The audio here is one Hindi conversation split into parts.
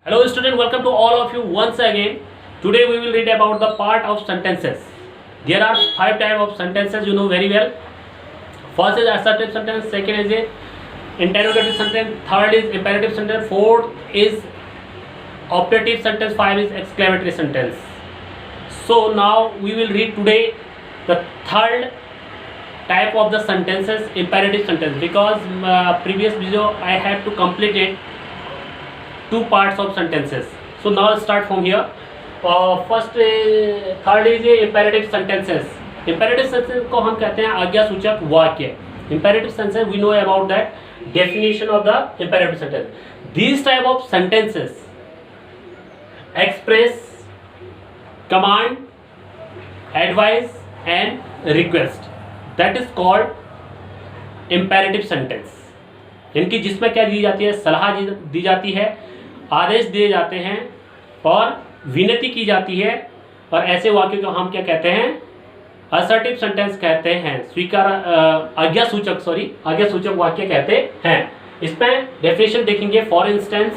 Hello student, welcome to all of you once again. Today we will read about the part of sentences. There are 5 types of sentences, you know very well. First is assertive sentence, second is a interrogative sentence, third is imperative sentence, fourth is optative sentence, 5 is exclamatory sentence. So now we will read today the third type of the sentences, imperative sentence, because previous video I had to complete it 2 parts of sentences. So now I'll start from here. Third is imperative sentences. Imperative sentences को हम कहते हैं आज्ञा सूचक वाक्य. Imperative sentence we know about that definition of the imperative sentence. These type of sentences express command, advice and request. That is called imperative sentence. इनकी जिसमें क्या दी जाती है, सलाह दी जाती है, आदेश दिए जाते हैं और विनती की जाती है. और ऐसे वाक्य को हम क्या कहते हैं, असर्टिव सेंटेंस कहते हैं, आज्ञा सूचक वाक्य कहते हैं. इसमें डेफिनेशन देखेंगे. फॉर इंस्टेंस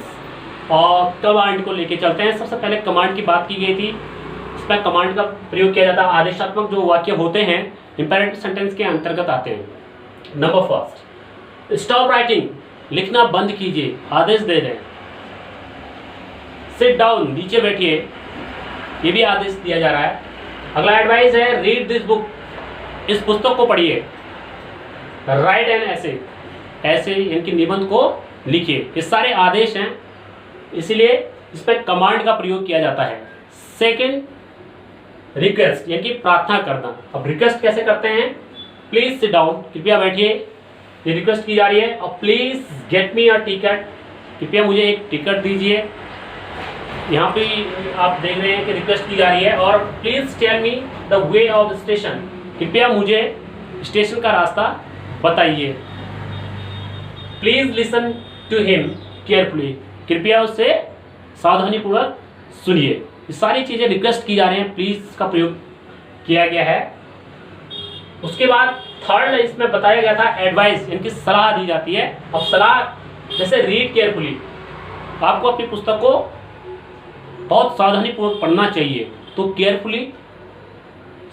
और कमांड को लेके चलते हैं. सबसे पहले कमांड की बात की गई थी. इसमें कमांड का प्रयोग किया जाता है. आदेशात्मक जो वाक्य होते हैं इंपेरेटिव सेंटेंस के अंतर्गत आते हैं. नंबर फर्स्ट, स्टॉप राइटिंग, लिखना बंद कीजिए, आदेश दे रहे हैं. सिट डाउन, नीचे बैठिए, ये भी आदेश दिया जा रहा है. अगला एडवाइस है, रीड दिस बुक, इस पुस्तक को पढ़िए. राइट एन ऐसे इनकी निबंध को लिखिए. ये सारे आदेश हैं, इसलिए इस पर कमांड का प्रयोग किया जाता है. सेकंड, रिक्वेस्ट यानी कि प्रार्थना करना. अब रिक्वेस्ट कैसे करते हैं, प्लीज सिट डाउन, कृपया बैठिए, ये रिक्वेस्ट की जा रही है. और please get me a ticket, कृपया मुझे एक टिकट दीजिए. यहाँ पे आप देख रहे हैं कि रिक्वेस्ट की जा रही है. और please tell me the way of station, कृपया मुझे स्टेशन का रास्ता बताइए. Please listen to him carefully, कृपया उससे सावधानीपूर्वक सुनिए. ये सारी चीज़ें रिक्वेस्ट की जा रही हैं, प्लीज का प्रयोग किया गया है. उसके बाद थर्ड इसमें बताया गया था एडवाइस, इनकी सलाह दी जाती है. अब सलाह जैसे रीड केयरफुली, आपको अपनी पुस्तक को बहुत सावधानीपूर्वक पढ़ना चाहिए, तो केयरफुली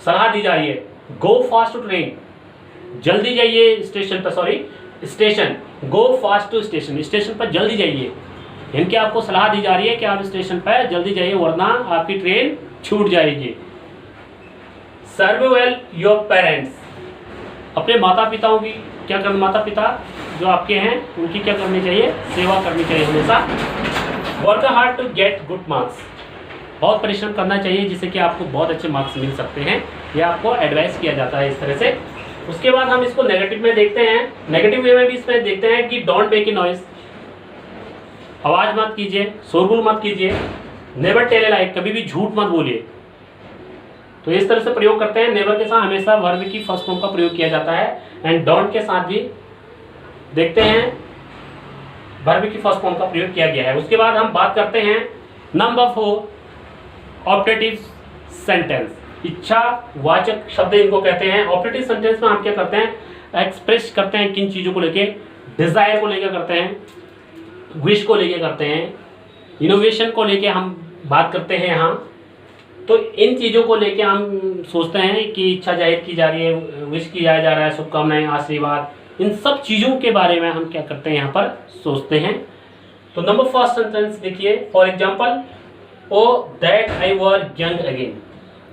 सलाह दी जा रही है. गो फास्ट टू ट्रेन, जल्दी जाइए स्टेशन पर. Station, go fast to station, station पर जल्दी जाइए. इनकी आपको सलाह दी जा रही है कि आप स्टेशन पर जल्दी जाइए, वरना आपकी ट्रेन छूट जाएगी. सर्व वेल योर पेरेंट्स, अपने माता पिताओं की क्या करना, माता पिता जो आपके हैं उनकी क्या करनी चाहिए, सेवा करनी चाहिए हमेशा. Work hard to get good marks, बहुत परिश्रम करना चाहिए जिससे कि आपको बहुत अच्छे मार्क्स मिल सकते हैं. यह आपको एडवाइस किया जाता है इस तरह से. उसके बाद हम इसको नेगेटिव में देखते हैं. नेगेटिव वे में भी इसमें देखते हैं कि डोंट मेक ए नॉइज, आवाज़ मत कीजिए, शोरगुल मत कीजिए. नेवर टेल ए लाई, कभी भी झूठ मत बोलिए. तो इस तरह से प्रयोग करते हैं. नेवर के साथ हमेशा वर्ब की फर्स्ट फॉर्म का प्रयोग किया जाता है. एंड डोंट के साथ भी देखते हैं वर्ब की फर्स्ट फॉर्म का प्रयोग किया गया है. उसके बाद हम बात करते हैं नंबर 4, ऑप्टेटिव सेंटेंस, इच्छावाचक शब्द इनको कहते हैं. ऑप्टेटिव सेंटेंस में हम क्या करते हैं, एक्सप्रेस करते हैं किन चीज़ों को लेके, डिज़ायर को लेकर करते हैं, विश को लेके करते हैं, इनोवेशन को लेके हम बात करते हैं यहाँ. तो इन चीज़ों को लेके हम सोचते हैं कि इच्छा जाहिर की जा रही है, विश किया जा रहा है, शुभकामनाएं, आशीर्वाद, इन सब चीज़ों के बारे में हम क्या करते हैं यहाँ पर सोचते हैं. तो नंबर फर्स्ट सेंटेंस देखिए. For example, O that I were young again,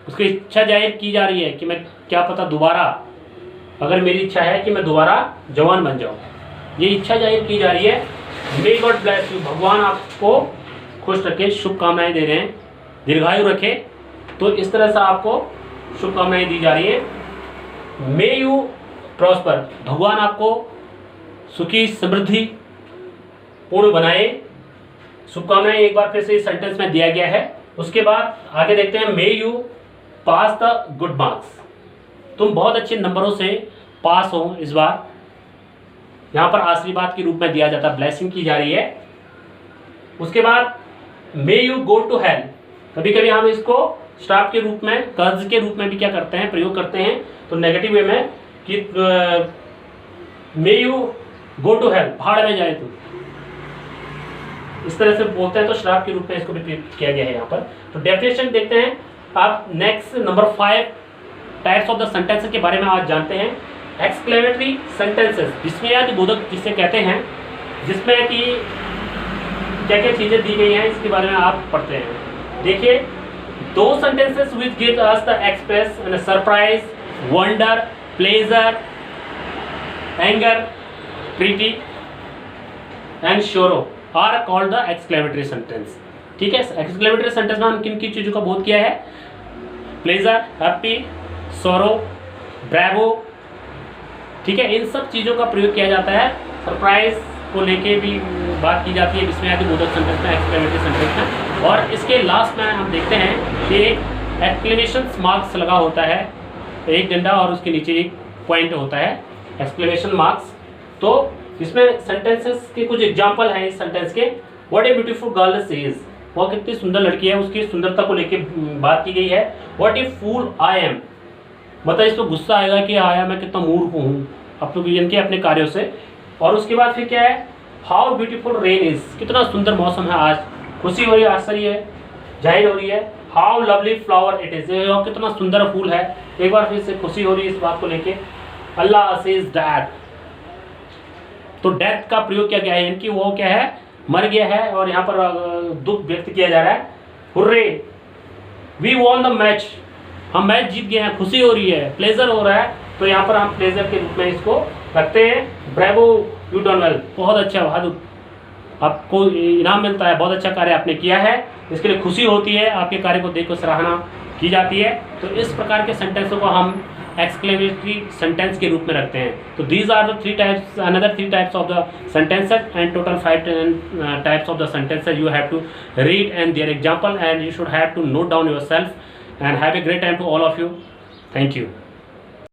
उसकी इच्छा जाहिर की जा रही है कि मैं क्या पता दोबारा, अगर मेरी इच्छा है कि मैं दोबारा जवान बन जाऊँ, ये इच्छा जाहिर की जा रही है. मे गॉड ब्लेस यू, भगवान आपको खुश रखे, शुभकामनाएं दे रहे हैं, दीर्घायु रखे. तो इस तरह से आपको शुभकामनाएं दी जा रही है. मे यू प्रॉस्पर, भगवान आपको सुखी समृद्धि पूर्ण बनाए, शुभकामनाएं एक बार फिर से इस सेंटेंस में दिया गया है. उसके बाद आगे देखते हैं, may you pass the good marks, तुम बहुत अच्छे नंबरों से पास हो इस बार. यहाँ पर आशीर्वाद के रूप में दिया जाता है, ब्लेसिंग की जा रही है. उसके बाद may you go to hell, कभी कभी हम इसको श्राप के रूप में, कर्ज के रूप में भी क्या करते हैं, प्रयोग करते हैं. तो नेगेटिव वे में कि may you go to hell, भाड़ में जाए तू. इस तरह से बोलते हैं तो श्राप के रूप में इसको भी प्रयुक्त किया गया है यहाँ पर। तो डेफिनेशन देखते हैं आप। Next number 5 types of the sentences के बारे में आज जानते हैं। एक्सक्लेमेटरी सेंटेंसेस, विस्मयादि बोधक जिसे कहते हैं, जिसमें कि क्या क्या चीज़ें दी गई हैं इसके बारे में आप पढ़ते हैं। देखिए, दो sentences which give us the express and surprise, wonder, pleasure, anger, pity and sorrow are called the exclamatory sentence. ठीक है, एक्सक्लेमेटरी सेंटेंस में हम किन किन चीज़ों का बोध किया है? प्लेजर, हैप्पी, सोरो, ब्रेवो। ठीक है, इन सब चीज़ों का प्रयोग किया जाता है। सरप्राइज को लेके भी बात की जाती है विस्मयादि बोधक सेंटेंस में, एक्सक्लेमेटरी सेंटेंस में। और इसके लास्ट में हम देखते हैं कि एक एक्सक्लेमेशन मार्क्स लगा होता है, एक डंडा और उसके नीचे एक पॉइंट होता है, एक्सक्लेमेशन मार्क्स। तो इसमें सेंटेंसेस के कुछ एग्जाम्पल हैं इस सेंटेंस के। What a beautiful girl she is, वो कितनी सुंदर लड़की है, उसकी सुंदरता को लेके बात की गई है। What A fool I am, मतलब इसको गुस्सा आएगा कि आया मैं कितना मूर्ख हूँ इनके अपने कार्यों से। और उसके बाद फिर क्या है? हाउ ब्यूटीफुल रेन इज, कितना सुंदर मौसम है आज, खुशी हो रही है, आश्चर्य है, जाहिर हो रही है। How lovely flower it is, कितना सुंदर फूल है, एक बार फिर से खुशी हो रही है इस बात को लेके। अल्लाह सेज दैट, तो डेथ का प्रयोग किया गया है, इनकी वो क्या है, मर गया है और यहाँ पर दुख व्यक्त किया जा रहा है। Hurray, we won the match, हम मैच जीत गए हैं, खुशी हो रही है, प्लेजर हो रहा है, तो यहाँ पर हम प्लेजर के रूप में इसको रखते हैं। ब्रेवो, यू डन वेल, बहुत अच्छा, बहादुर, आपको इनाम मिलता है, बहुत अच्छा कार्य आपने किया है, इसके लिए खुशी होती है, आपके कार्य को देखकर सराहना की जाती है। तो इस प्रकार के सेंटेंसों को हम एक्सक्लेमेटरी सेंटेंस के रूप में रखते हैं। तो these are the 3 types, another 3 types of the sentences and total 5 types of the sentences you have to read and their example, and you should have to note down yourself, and have a great time to all of you. Thank you.